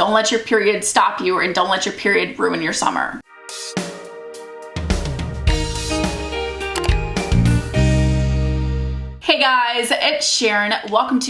Don't let your period stop you, and don't let your period ruin your summer. Hey guys, it's Sharon. Welcome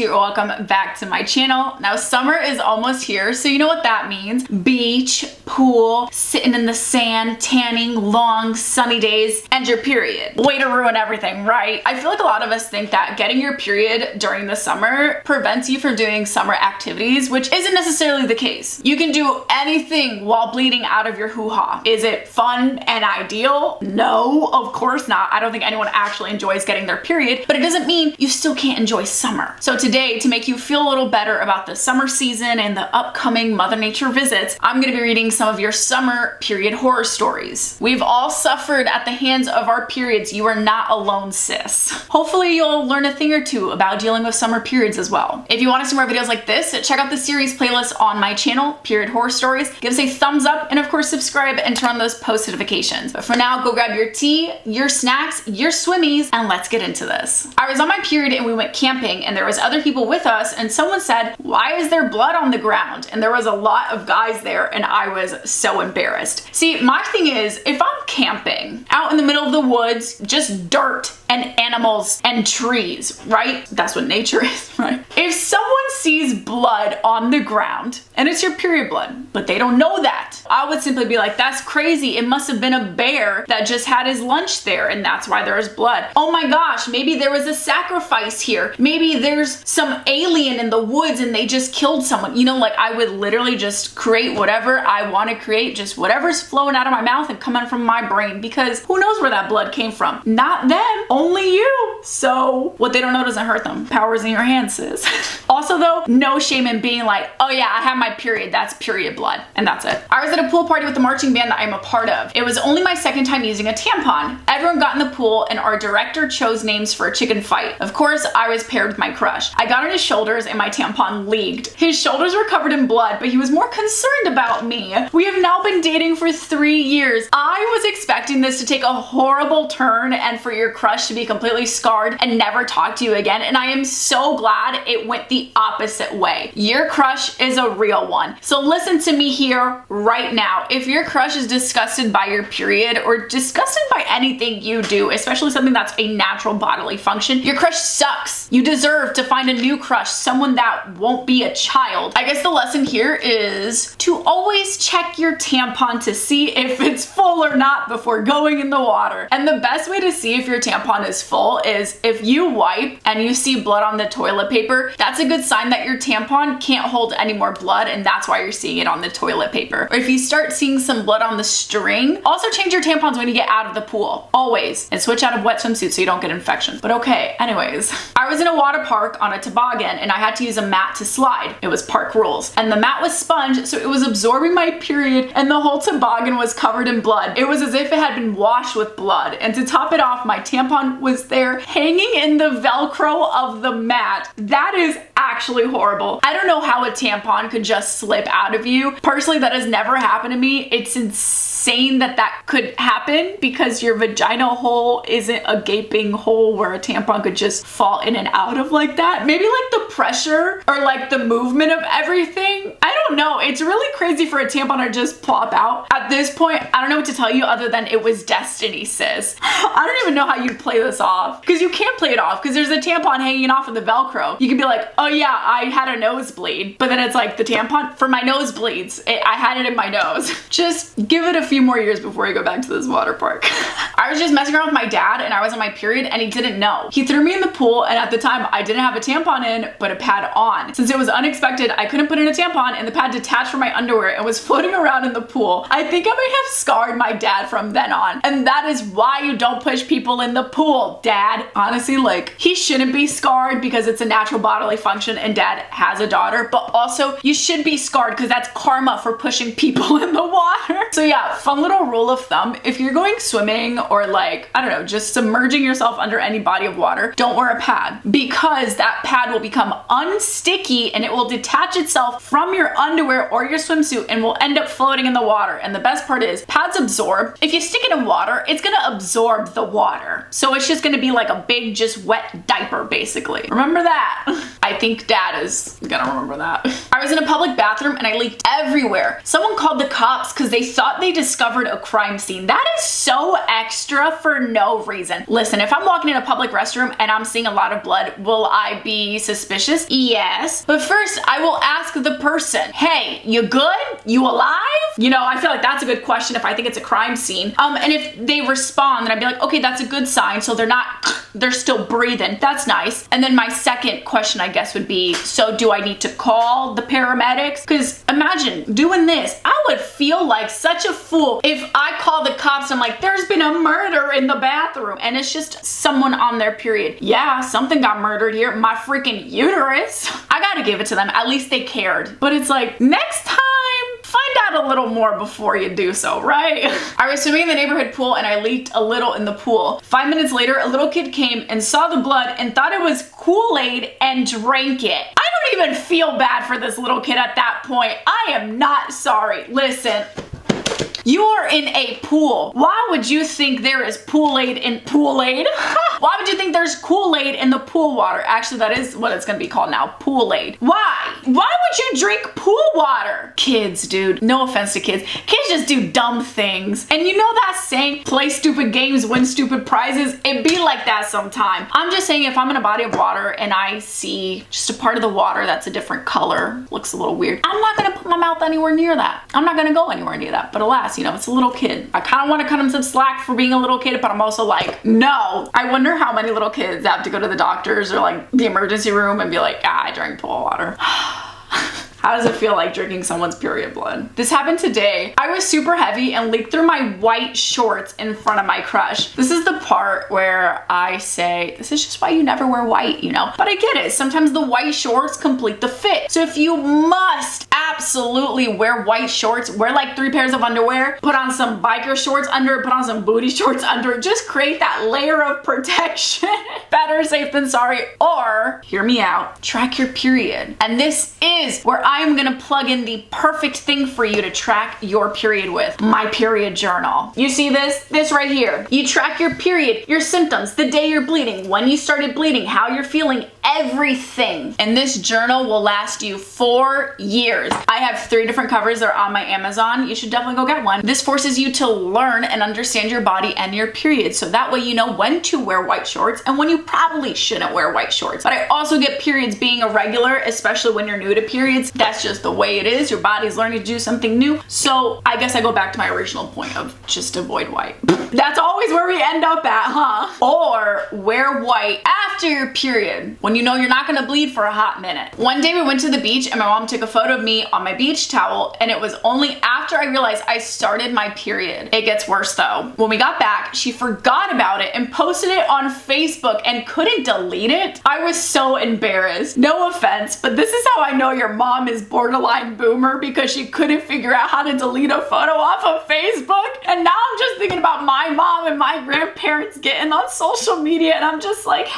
back to my channel. Now summer is almost here, so you know what that means. Beach, pool, sitting in the sand, tanning, long sunny days, and your period. Way to ruin everything, right? I feel like a lot of us think that getting your period during the summer prevents you from doing summer activities, which isn't necessarily the case. You can do anything while bleeding out of your hoo-ha. Is it fun and ideal? No, of course not. I don't think anyone actually enjoys getting their period, but it doesn't mean you still can't enjoy summer. So today, to make you feel a little better about the summer season and the upcoming Mother Nature visits, I'm gonna be reading some of your summer period horror stories. We've all suffered at the hands of our periods. You are not alone, sis. Hopefully you'll learn a thing or two about dealing with summer periods as well. If you want to see more videos like this, check out the series playlist on my channel, Period Horror Stories. Give us a thumbs up and of course subscribe and turn on those post notifications. But for now, go grab your tea, your snacks, your swimmies, and let's get into this. I was on my period and we went camping and there was other people with us, and someone said, "Why is there blood on the ground?" And there was a lot of guys there and I was so embarrassed. See, my thing is, if I'm camping out in the middle of the woods, just dirt and animals and trees, right? That's what nature is, right? If someone sees blood on the ground and it's your period blood, but they don't know that, I would simply be like, that's crazy. It must have been a bear that just had his lunch there and that's why there is blood. Oh my gosh, maybe there was a sacrifice here. Maybe there's some alien in the woods and they just killed someone. You know, like I would literally just create whatever I want to create, just whatever's flowing out of my mouth and coming from my brain, because who knows where that blood came from? Not them, only you. So what they don't know doesn't hurt them. Power's in your hands, sis. Also though, no shame in being like, oh yeah, I have my period, that's period blood, and that's it. I was at a pool party with the marching band that I'm a part of. It was only my second time using a tampon. Everyone got in the pool and our director chose names for a chicken fight. Of course, I was paired with my crush. I got on his shoulders and my tampon leaked. His shoulders were covered in blood, but he was more concerned about me. We have now been dating for 3 years. I was expecting this to take a horrible turn and for your crush to be completely scarred and never talk to you again, and I am so glad it went the opposite way. Your crush is a real one. So listen to me here right now. If your crush is disgusted by your period or disgusted by anything you do, especially something that's a natural bodily function, your crush sucks. You deserve to find a new crush, someone that won't be a child. I guess the lesson here is to always check your tampon to see if it's full or not before going in the water. And the best way to see if your tampon is full is if you wipe and you see blood on the toilet paper, that's a good sign that your tampon can't hold any more blood and that's why you're seeing it on the toilet paper. Or if you start seeing some blood on the string, also change your tampons when you get out of the pool, always, and switch out of wet swimsuits so you don't get infections. But okay, anyways, I was in a water park on a toboggan and I had to use a mat to slide. It was park rules. And the mat was sponge, so it was absorbing my period and the whole toboggan was covered in blood. It was as if it had been washed with blood. And to top it off, my tampon was there hanging in the Velcro of the mat. That is actually horrible. I don't know how a tampon could just slip out of you. Personally, that has never happened to me. It's insane that that could happen because your vagina hole isn't a gaping hole where a tampon could just fall in and out of like that. Maybe like the pressure or like the movement of everything. I don't know. It's really crazy for a tampon to just plop out. At this point, I don't know what to tell you other than it was destiny, sis. I don't even know how you'd play this off, because you can't play it off because there's a tampon hanging off of the Velcro. You can be like, oh yeah, I had a nosebleed, but then it's like the tampon for my nosebleeds. I had it in my nose. Just give it a few more years before you go back to this water park. I was just messing around with my dad and I was on my period and he didn't know. He threw me in the pool and at the time I didn't have a tampon in, but a pad on. Since it was unexpected, I couldn't put in a tampon and the pad detached from my underwear and was floating around in the pool. I think I may have scarred my dad from then on. And that is why you don't push people in the pool, Dad. Honestly, like, he shouldn't be scarred because it's a natural bodily function and Dad has a daughter, but also you should be scarred because that's karma for pushing people in the water. So yeah, fun little rule of thumb. If you're going swimming or like, I don't know, just submerging yourself under any body of water, don't wear a pad because that pad will become unsticky and it will detach itself from your underwear or your swimsuit and will end up floating in the water. And the best part is pads absorb. If you stick it in water, it's gonna absorb the water. So it's just gonna be like a big, just wet diaper basically. Remember that. I think think dad is gonna remember that. I was in a public bathroom and I leaked everywhere. Someone called the cops because they thought they discovered a crime scene. That is so extra for no reason. Listen, if I'm walking in a public restroom and I'm seeing a lot of blood, will I be suspicious? Yes. But first, I will ask the person, hey, you good? You alive? You know, I feel like that's a good question if I think it's a crime scene. And if they respond, then I'd be like, okay, that's a good sign. So they're still breathing. That's nice. And then my second question, I guess, would be, so do I need to call the paramedics? Because imagine doing this. I would feel like such a fool if I call the cops and I'm like, there's been a murder in the bathroom and it's just someone on their period. Yeah, something got murdered here. My freaking uterus. I gotta give it to them. At least they cared. But it's like, next time, find out a little more before you do so, right? I was swimming in the neighborhood pool and I leaked a little in the pool. 5 minutes later, a little kid came and saw the blood and thought it was Kool-Aid and drank it. I don't even feel bad for this little kid at that point. I am not sorry. Listen. You are in a pool. Why would you think there is Kool-Aid in Kool-Aid? Why would you think there's Kool-Aid in the pool water? Actually, that is what it's gonna be called now, Pool-Aid. Why? Why would you drink pool water? Kids, dude. No offense to kids. Kids just do dumb things. And you know that saying, play stupid games, win stupid prizes? It be like that sometime. I'm just saying if I'm in a body of water and I see just a part of the water that's a different color, looks a little weird, I'm not gonna put my mouth anywhere near that. I'm not gonna go anywhere near that. But alas, you know, it's a little kid. I kind of want to cut him some slack for being a little kid, but I'm also like, no. I wonder how many little kids have to go to the doctors or like the emergency room and be like, ah, I drank pool water. How does it feel like drinking someone's period blood? This happened today. I was super heavy and leaked through my white shorts in front of my crush. This is the part where I say, this is just why you never wear white, you know? But I get it. Sometimes the white shorts complete the fit. So if you must absolutely wear white shorts, wear like 3 pairs of underwear, put on some biker shorts under it, put on some booty shorts under it, just create that layer of protection. Better safe than sorry. Or, hear me out, track your period. And this is where I'm gonna plug in the perfect thing for you to track your period with, my period journal. You see this? This right here. You track your period, your symptoms, the day you're bleeding, when you started bleeding, how you're feeling, everything. And this journal will last you 4 years. I have 3 different covers. They're on my Amazon. You should definitely go get one. This forces you to learn and understand your body and your period. So that way you know when to wear white shorts and when you probably shouldn't wear white shorts. But I also get periods being irregular, especially when you're new to periods. That's just the way it is. Your body's learning to do something new. So I guess I go back to my original point of just avoid white. That's always where we end up at, huh? Or wear white after your period when you know you're not gonna bleed for a hot minute. One day we went to the beach and my mom took a photo of me on my beach towel, and it was only after I realized I started my period. It gets worse though. When we got back, she forgot about it and posted it on Facebook and couldn't delete it. I was so embarrassed. No offense, but this is how I know your mom is borderline boomer, because she couldn't figure out how to delete a photo off of Facebook. And now I'm just thinking about my mom and my grandparents getting on social media, and I'm just like,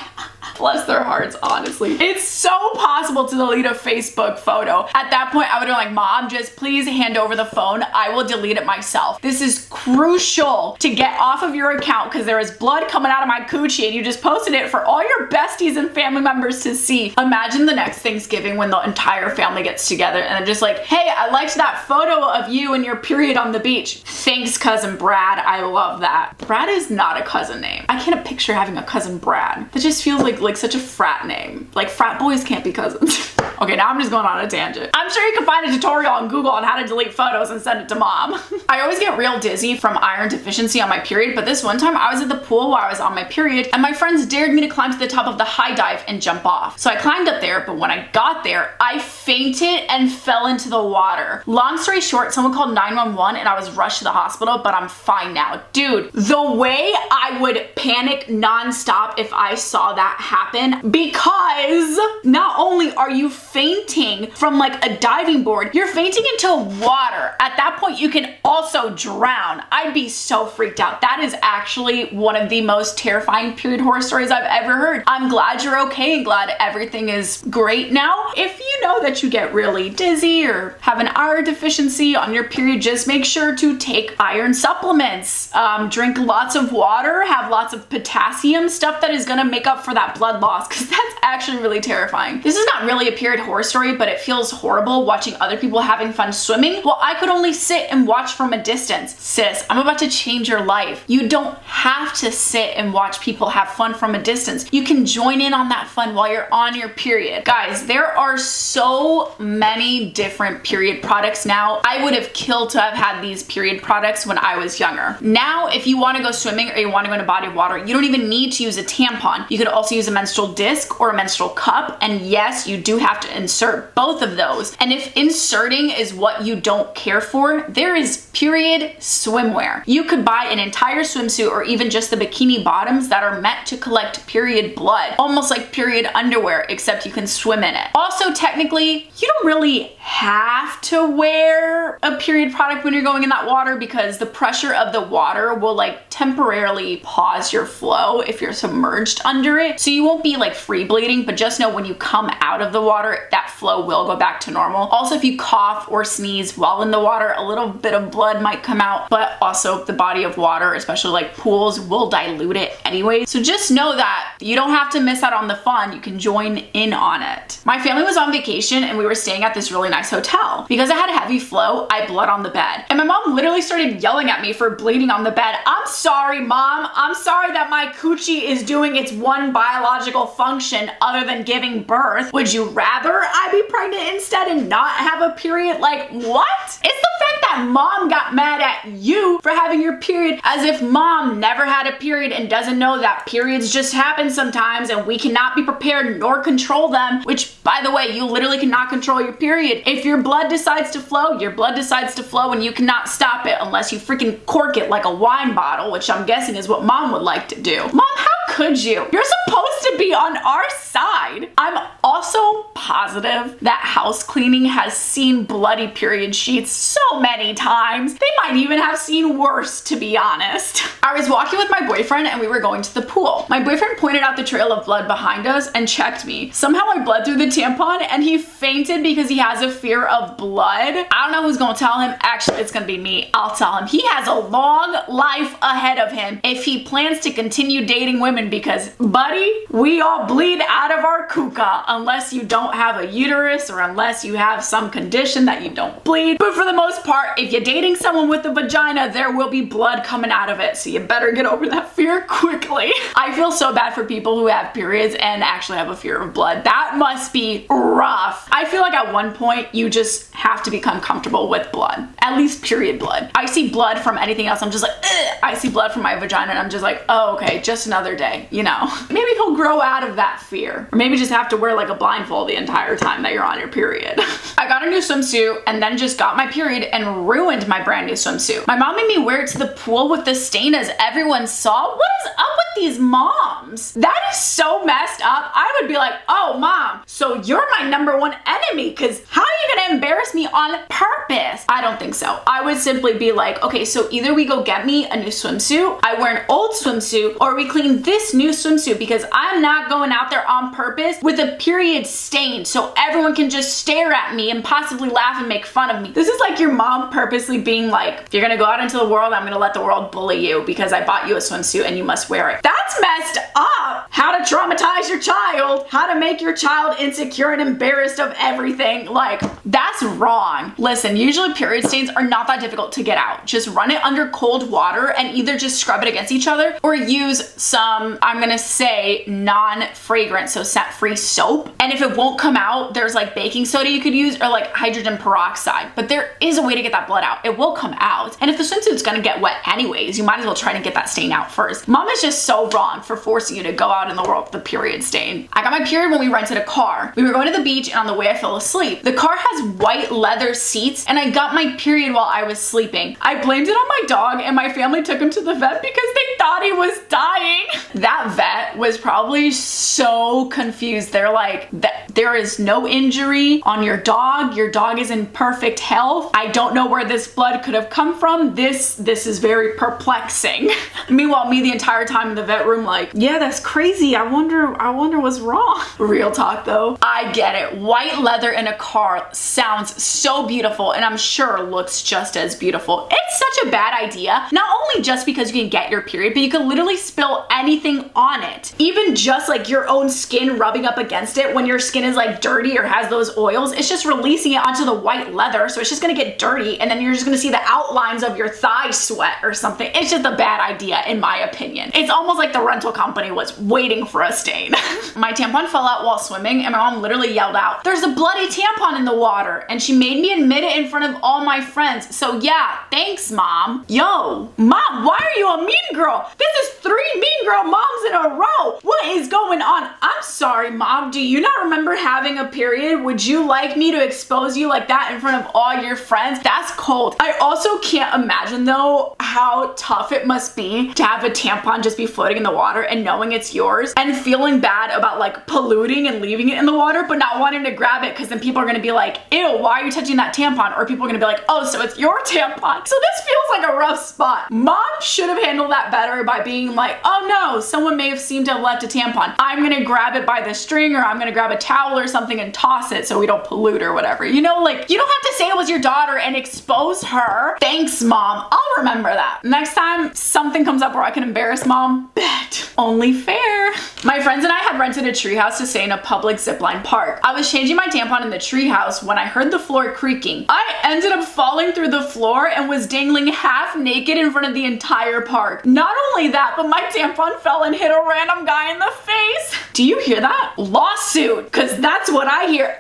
bless their hearts, honestly. It's so possible to delete a Facebook photo. At that point, I would have been like, Mom, just please hand over the phone. I will delete it myself. This is crucial to get off of your account because there is blood coming out of my coochie and you just posted it for all your besties and family members to see. Imagine the next Thanksgiving when the entire family gets together and they're just like, hey, I liked that photo of you and your period on the beach. Thanks, cousin Brad. I love that. Brad is not a cousin name. I can't picture having a cousin Brad. That just feels like such a frat name. Like frat boys can't be cousins. Okay, now I'm just going on a tangent. I'm sure you can find a tutorial on Google on how to delete photos and send it to mom. I always get real dizzy from iron deficiency on my period, but this one time I was at the pool while I was on my period and my friends dared me to climb to the top of the high dive and jump off. So I climbed up there, but when I got there, I fainted and fell into the water. Long story short, someone called 911 and I was rushed to the hospital, but I'm fine now. Dude, the way I would panic nonstop if I saw that happen, because not only are you fainting from like a diving board, you're fainting into water. At that point, you can also drown. I'd be so freaked out. That is actually one of the most terrifying period horror stories I've ever heard. I'm glad you're okay and glad everything is great now. If you know that you get really dizzy or have an iron deficiency on your period, just make sure to take iron supplements. Drink lots of water, have lots of potassium, stuff that is gonna make up for that blood blood loss because that's actually really terrifying. This is not really a period horror story, but it feels horrible watching other people having fun swimming while I could only sit and watch from a distance. Sis, I'm about to change your life. You don't have to sit and watch people have fun from a distance. You can join in on that fun while you're on your period. Guys, there are so many different period products now. I would have killed to have had these period products when I was younger. Now, if you want to go swimming or you want to go in a body of water, you don't even need to use a tampon. You could also use a menstrual disc or a menstrual cup. And yes, you do have to insert both of those. And if inserting is what you don't care for, there is period swimwear. You could buy an entire swimsuit or even just the bikini bottoms that are meant to collect period blood, almost like period underwear, except you can swim in it. Also, technically, you don't really have to wear a period product when you're going in that water because the pressure of the water will like temporarily pause your flow if you're submerged under it. So you won't be like free bleeding, but just know when you come out of the water, that flow will go back to normal. Also, if you cough or sneeze while in the water, a little bit of blood might come out, but also the body of water, especially like pools, will dilute it anyway. So just know that you don't have to miss out on the fun. You can join in on it. My family was on vacation and we were staying at this really nice hotel. Because I had a heavy flow, I bled on the bed. And my mom literally started yelling at me for bleeding on the bed. I'm sorry, Mom. I'm sorry that my coochie is doing its one biological function other than giving birth. Would you rather I be pregnant instead and not have a period? Like, what? It's the fact that Mom got mad at you for having your period, as if Mom never had a period and doesn't know that periods just happen sometimes and we cannot be prepared nor control them, which, by the way, you literally cannot control your period. If your blood decides to flow, your blood decides to flow and you cannot stop it unless you freaking cork it like a wine bottle, which I'm guessing is what Mom would like to do. Mom, how could you? You're supposed to be on our side. I'm also positive that house cleaning has seen bloody period sheets so many times. They might even have seen worse, to be honest. I was walking with my boyfriend and we were going to the pool. My boyfriend pointed out the trail of blood behind us and checked me. Somehow I bled through the tampon and he fainted because he has a fear of blood. I don't know who's gonna tell him. Actually, it's gonna be me. I'll tell him. He has a long life ahead of him if he plans to continue dating women because, buddy, we all bleed out of our kuka unless you don't have a uterus or unless you have some condition that you don't bleed. But for the most part, if you're dating someone with a vagina, there will be blood coming out of it. So you better get over that fear quickly. I feel so bad for people who have periods and actually have a fear of blood. That must be rough. I feel like at one point you just have to become comfortable with blood, at least period blood. I see blood from anything else, I'm just like, ugh. I see blood from my vagina and I'm just like, oh, okay, just another day, you know. Maybe he'll grow out of that fear, or maybe just have to wear like a blindfold the entire time that you're on your period. I got a new swimsuit and then just got my period and ruined my brand new swimsuit. My mom made me wear it to the pool with the stain as everyone saw. What is up with these moms? That is so messed up. I would be like, oh, Mom, so you're my number one enemy because how are you gonna embarrass me on purpose? I don't think so. I would simply be like, okay, so either we go get me a new swimsuit, I wear an old swimsuit, or we clean this new swimsuit because I'm not going out there on purpose with a period stain so everyone can just stare at me and possibly laugh and make fun of me. This is like your mom purposely being like, if you're gonna go out into the world, I'm gonna let the world bully you because I bought you a swimsuit and you must wear it. That's messed up. How to traumatize your child, how to make your child insecure and embarrassed of everything. Like, that's wrong. Listen, usually period stains are not that difficult to get out. Just run it under cold water and either just scrub it against each other or use some, I'm gonna say, non-fragrant, so scent-free soap. And if it won't come out, there's like baking soda you could use or like hydrogen peroxide. But there is a way to get that blood out. It will come out. And if the swimsuit's gonna get wet anyways, you might as well try to get that stain out first. Mom is just so wrong for forcing you to go out in the world with a period stain. I got my period when we rented a car. We were going to the beach and on the way I fell asleep. The car has white leather seats and I got my period while I was sleeping. I blamed it on my dog and my family took him to the vet because they thought he was dying. That vet was probably so confused. They're like, there is no injury on your dog. Your dog is in perfect health. I don't know where this blood could have come from. This is very perplexing. Meanwhile, me the entire time in the vet room like, yeah, that's crazy. I wonder what's wrong. Real talk though. I get it. White leather in a car sounds so beautiful and I'm sure looks just as beautiful. It's such a bad idea. Not only just because you can get your period, but you can literally spill anything on it. even just like your own skin rubbing up against it when your skin is like dirty or has those oils, it's just releasing it onto the white leather. So it's just gonna get dirty and then you're just gonna see the outlines of your thigh sweat or something. It's just a bad idea in my opinion. It's almost like the rental company was waiting for a stain. My tampon fell out while swimming and my mom literally yelled out, "There's a bloody tampon in the water." And she made me admit it in front of all my friends. So yeah, thanks mom. Yo, mom, why are you a mean girl? This is 3 mean girl moms in a row. What is going on? I'm sorry mom, do you not remember having a period? Would you like me to expose you like that in front of all your friends? That's cold. I also can't imagine though how tough it must be to have a tampon just be floating in the water and knowing it's yours and feeling bad about like polluting and leaving it in the water but not wanting to grab it because then people are gonna be like, ew, why are you touching that tampon? Or people are gonna be like, oh, so it's your tampon. So this feels like a rough spot. Mom should have handled that better by being like, oh no, someone may have seemed to have left a tampon. I'm gonna grab it by the string or I'm gonna grab a towel or something and toss it so we don't pollute or whatever. You know, like you don't have to say it was your daughter and expose her. Thanks mom, I'll remember that. Next time something comes up where I can embarrass mom, bet. Only fair. My friends and I had rented a treehouse to stay in a public zipline park. I was changing my tampon in the treehouse when I heard the floor creaking. I ended up falling through the floor and was dangling half naked in front of the entire park. Not only that, but my tampon fell and hit a random guy in the face. Do you hear that? Lawsuit, because that's what I hear.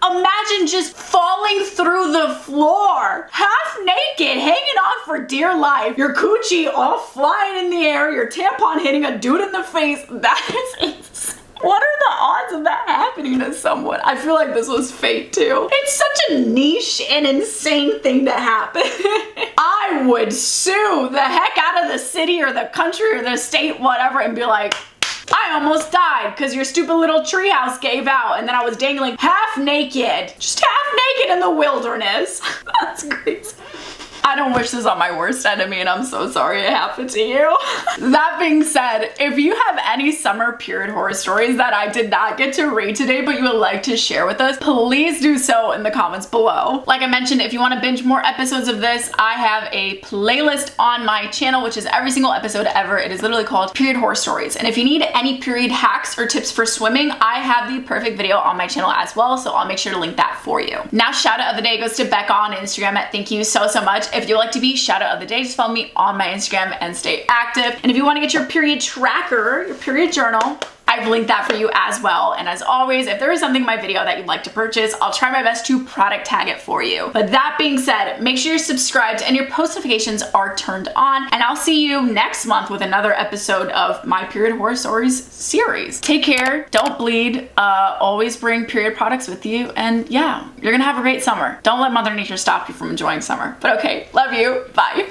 Imagine just falling through the floor, half naked, hanging on for dear life, your coochie all flying in the air, your tampon hitting a dude in the face. That is insane. What are the odds of that happening to someone? I feel like this was fate too. It's such a niche and insane thing to happen. I would sue the heck out of the city or the country or the state, whatever, and be like, I almost died because your stupid little treehouse gave out and then I was dangling half naked, just half naked in the wilderness. That's crazy. I don't wish this on my worst enemy and I'm so sorry it happened to you. That being said, if you have any summer period horror stories that I did not get to read today but you would like to share with us, please do so in the comments below. Like I mentioned, if you want to binge more episodes of this, I have a playlist on my channel which is every single episode ever. It is literally called Period Horror Stories. And if you need any period hacks or tips for swimming, I have the perfect video on my channel as well, so I'll make sure to link that for you. Now, shout out of the day goes to Becca on Instagram at thank you so much. If you'd like to be shout out of the day, just follow me on my Instagram and stay active. And if you want to get your period tracker, your period journal, I've linked that for you as well. And as always, if there is something in my video that you'd like to purchase, I'll try my best to product tag it for you. But that being said, make sure you're subscribed and your post notifications are turned on. And I'll see you next month with another episode of my Period Horror Stories series. Take care, don't bleed, always bring period products with you, and yeah, you're gonna have a great summer. Don't let Mother Nature stop you from enjoying summer. But okay, love you, bye.